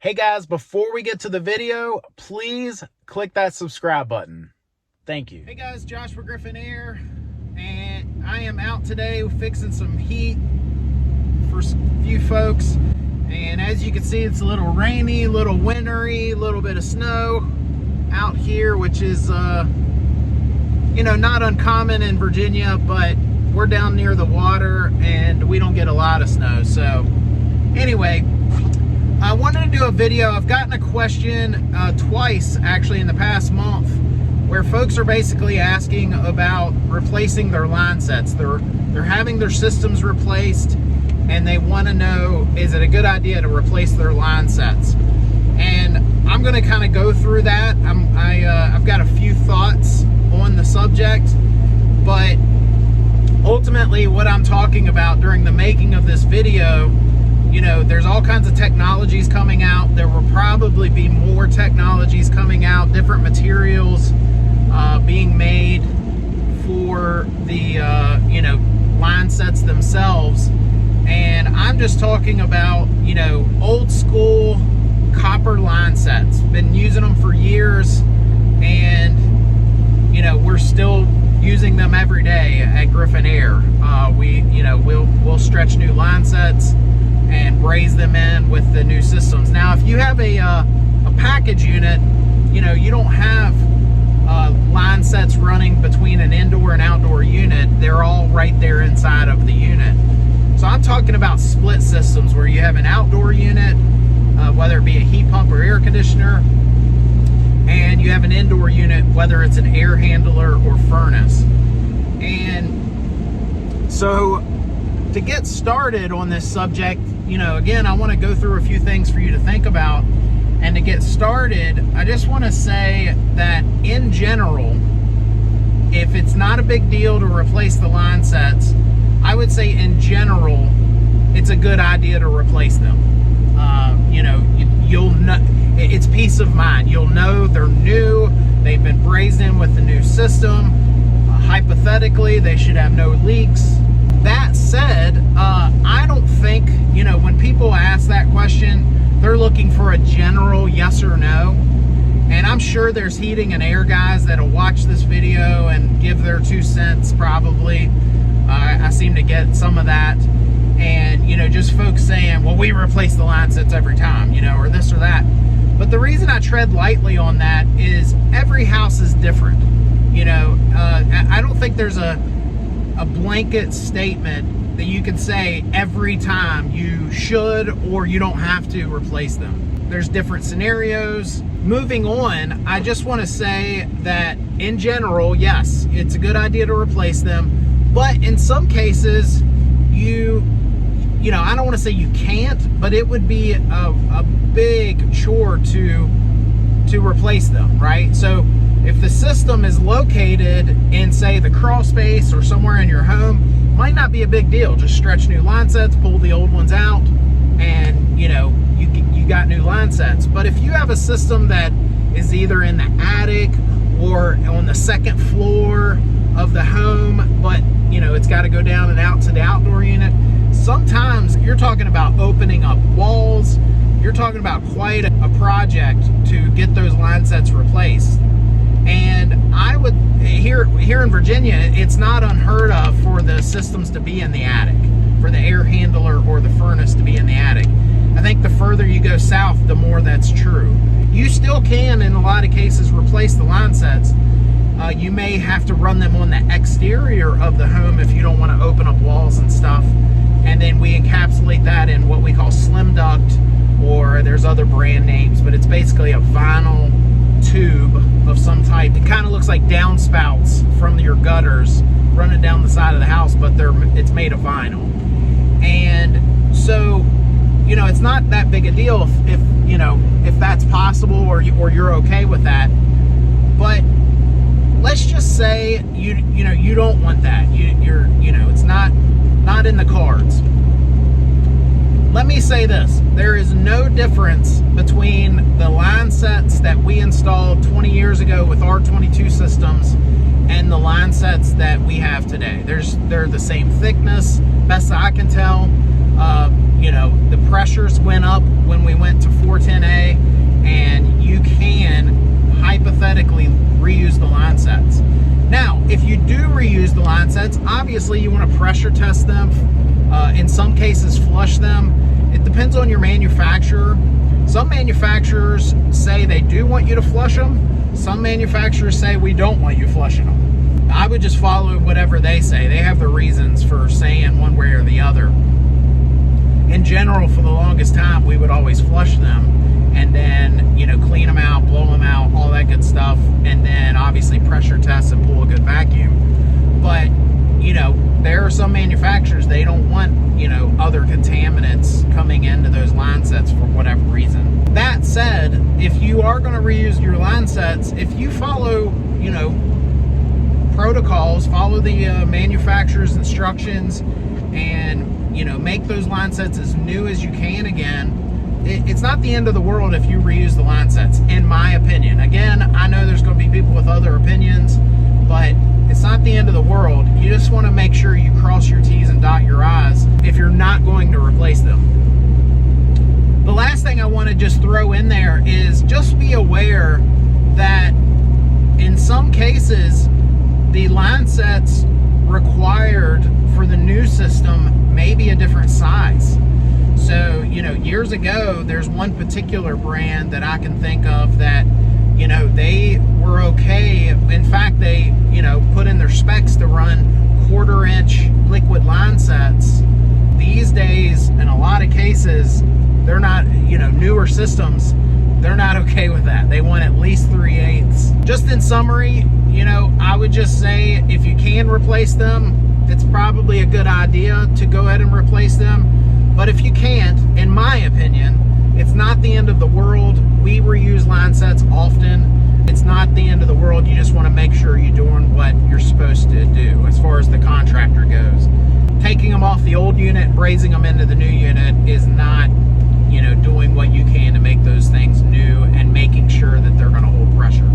Hey guys, before we get to the video, please click that subscribe button. Thank you. Hey guys, Joshua Griffin here, and I am out today fixing some heat for a few folks. And as you can see, it's a little rainy, a little wintry, a little bit of snow out here, which is, you know, not uncommon in Virginia, but we're down near the water and we don't get a lot of snow. So anyway, I wanted to do a video. I've gotten a question twice actually in the past month where folks are basically asking about replacing their line sets. They're having their systems replaced and they want to know, is it a good idea to replace their line sets? And I'm going to kind of go through that. I've got a few thoughts on the subject, but ultimately what I'm talking about during the making of this video, you know, there's all kinds of technologies coming out. There will probably be more technologies coming out, different materials being made for the, you know, line sets themselves. And I'm just talking about, you know, old school copper line sets. Been using them for years, and, you know, we're still using them every day at Griffin Air. We'll stretch new line sets and braze them in with the new systems. Now, if you have a package unit, you know, you don't have line sets running between an indoor and outdoor unit. They're all right there inside of the unit. So I'm talking about split systems where you have an outdoor unit, whether it be a heat pump or air conditioner, and you have an indoor unit, whether it's an air handler or furnace. And so to get started on this subject, you know, again, I want to go through a few things for you to think about. And to get started, I just want to say that in general, if it's not a big deal to replace the line sets, I would say in general, it's a good idea to replace them. You know, you'll know, it's peace of mind. You'll know they're new, they've been brazed in with the new system. Hypothetically, they should have no leaks. That said, I don't think, you know, when people ask that question, they're looking for a general yes or no. And I'm sure there's heating and air guys that'll watch this video and give their 2 cents probably. I seem to get some of that. And, you know, just folks saying, well, we replace the line sets every time, you know, or this or that. But the reason I tread lightly on that is every house is different. You know, I don't think there's a blanket statement that you can say every time you should or you don't have to replace them. There's different scenarios. Moving on, I just want to say that in general, yes, it's a good idea to replace them. But in some cases, you know, I don't want to say you can't, but it would be a big chore to replace them, right? So if the system is located in, say, the crawl space or somewhere in your home, might not be a big deal. Just stretch new line sets, pull the old ones out, and, you know, you got new line sets. But if you have a system that is either in the attic or on the second floor of the home, but, you know, it's got to go down and out to the outdoor unit, sometimes you're talking about opening up walls. You're talking about quite a project to get those line sets replaced. And I would, here in Virginia, it's not unheard of for the systems to be in the attic, for the air handler or the furnace to be in the attic. I think the further you go south, the more that's true. You still can, in a lot of cases, replace the line sets. You may have to run them on the exterior of the home if you don't want to open up walls and stuff. And then we encapsulate that in what we call slim duct, or there's other brand names, but it's basically a vinyl tube of some type. It kind of looks like downspouts from your gutters running down the side of the house, but it's made of vinyl. And so, you know, it's not that big a deal if you know, if that's possible or you're okay with that. But let's just say you know, you don't want that. You know, it's not in the cards. Let me say this, there is no difference between the line sets that we installed 20 years ago with R22 systems and the line sets that we have today. They're the same thickness, best I can tell. you know, the pressures went up when we went to 410A, and you can hypothetically reuse the line sets. Now, if you do reuse the line sets, obviously you want to pressure test them. In some cases, flush them. It depends on your manufacturer. Some manufacturers say they do want you to flush them. Some manufacturers say we don't want you flushing them. I would just follow whatever they say. They have their reasons for saying one way or the other. In general, for the longest time, we would always flush them and then, you know, clean them out, blow them out, all that good stuff, and then obviously pressure test and pull a good vacuum. But, you know, there are some manufacturers, they don't want, you know, other contaminants coming into those line sets for whatever reason. That said, if you are going to reuse your line sets, if you follow, you know, protocols, follow the manufacturer's instructions, and, you know, make those line sets as new as you can again, it's not the end of the world if you reuse the line sets, in my opinion. Again, I know there's going to be people with other opinions, but it's not the end of the world. You just want to make sure you cross your T's and dot your I's if you're not going to replace them. The last thing I want to just throw in there is just be aware that in some cases, the line sets required for the new system may be a different size. So, you know, years ago, there's one particular brand that I can think of that, you know, they were okay. In fact, they, you know, put in their specs to run 1/4 inch liquid line sets. These days, in a lot of cases, they're not, you know, newer systems, they're not okay with that. They want at least 3/8. Just in summary, you know, I would just say if you can replace them, it's probably a good idea to go ahead and replace them. But if you can't, in my opinion, it's not the end of the world. We reuse line sets often. It's not the end of the world. You just want to make sure you're doing what you're supposed to do as far as the contractor goes. Taking them off the old unit and brazing them into the new unit is not, you know, doing what you can to make those things new and making sure that they're going to hold pressure.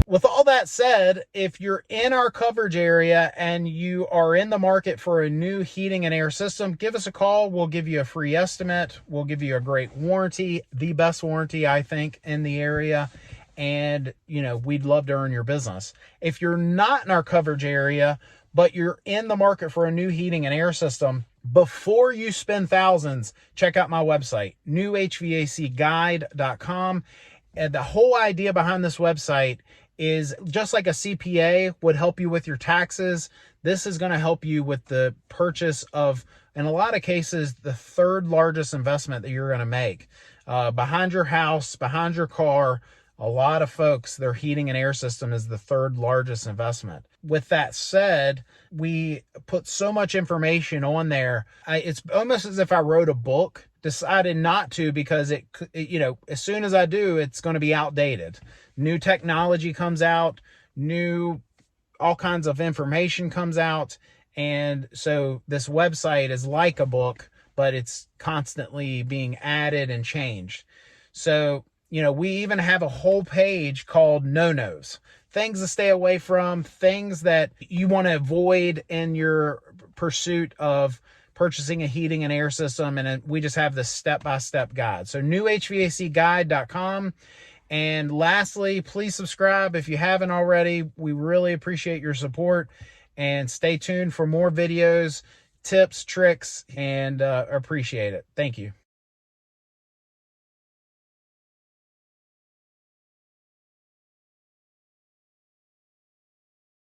With all that said, if you're in our coverage area and you are in the market for a new heating and air system, give us a call. We'll give you a free estimate. We'll give you a great warranty, the best warranty, I think, in the area. And, you know, we'd love to earn your business. If you're not in our coverage area, but you're in the market for a new heating and air system, before you spend thousands, check out my website, newhvacguide.com. And the whole idea behind this website is just like a CPA would help you with your taxes. This is going to help you with the purchase of, in a lot of cases, the third largest investment that you're going to make. Behind your house, behind your car, a lot of folks, their heating and air system is the third largest investment. With that said, we put so much information on there. It's almost as if I wrote a book. Decided not to because it, you know, as soon as I do, it's going to be outdated. New technology comes out, all kinds of information comes out. And so this website is like a book, but it's constantly being added and changed. So, you know, we even have a whole page called no-nos, things to stay away from, things that you want to avoid in your pursuit of purchasing a heating and air system. And we just have this step-by-step guide. So newhvacguide.com. And lastly, please subscribe if you haven't already. We really appreciate your support, and stay tuned for more videos, tips, tricks, and appreciate it. Thank you.